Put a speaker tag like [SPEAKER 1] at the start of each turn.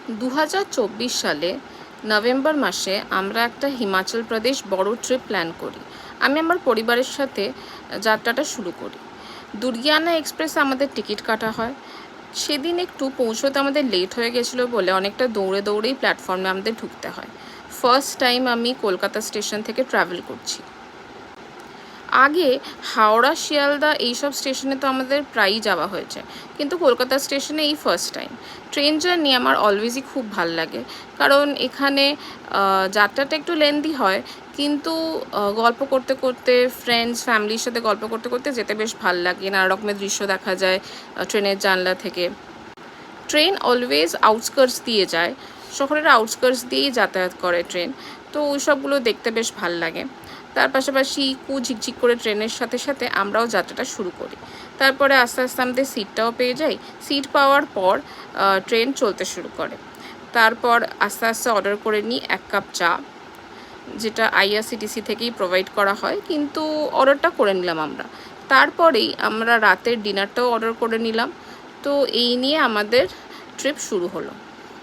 [SPEAKER 1] 2024 সালে নভেম্বর মাসে আমরা একটা হিমাচল প্রদেশ বড় ট্রিপ প্ল্যান করি। আমি আমার পরিবারের সাথে যাত্রাটা শুরু করি। দুর্গিয়ানা এক্সপ্রেসে আমাদের টিকিট কাটা হয়। সেদিন একটু পৌঁছতে আমাদের লেট হয়ে গেছিলো বলে অনেকটা দৌড়ে দৌড়েই প্ল্যাটফর্মে আমাদের ঢুকতে হয়। ফার্স্ট টাইম আমি কলকাতা স্টেশন থেকে ট্রাভেল করছি। আগে হাওড়া, শিয়ালদা এইসব স্টেশনে তো আমাদের প্রায়ই যাওয়া হয়েছে, কিন্তু কলকাতা স্টেশনে এই ফার্স্ট টাইম। ট্রেন জার্নি আমার অলওয়েজই খুব ভাল লাগে, কারণ এখানে যাত্রাটা একটু লেন্দি হয়, কিন্তু গল্প করতে করতে, ফ্রেন্ডস ফ্যামিলির সাথে গল্প করতে করতে যেতে বেশ ভাল লাগে। নানা রকমের দৃশ্য দেখা যায় ট্রেনের জানলা থেকে। ট্রেন অলওয়েজ আউটস্কার্টস দিয়ে যায়, শহরের আউটস্কার্টস দিয়েই যাতায়াত করে ট্রেন, তো ওই সবগুলো দেখতে বেশ ভাল লাগে। তার পাশাপাশি ঝিকঝিক করে ট্রেনের সাথে সাথে আমরাও যাত্রাটা শুরু করি। তারপরে আস্তে আস্তে আমাদের সিটটাও পেয়ে যাই। সিট পাওয়ার পর ট্রেন চলতে শুরু করে। তারপর আস্তে আস্তে অর্ডার করে নিই 1 কাপ চা, যেটা আইআরসিটিসি থেকেই প্রোভাইড করা হয়, কিন্তু অর্ডারটা করে নিলাম আমরা। তারপরেই আমরা রাতের ডিনারটাও অর্ডার করে নিলাম। তো এই নিয়ে আমাদের ট্রিপ শুরু হলো।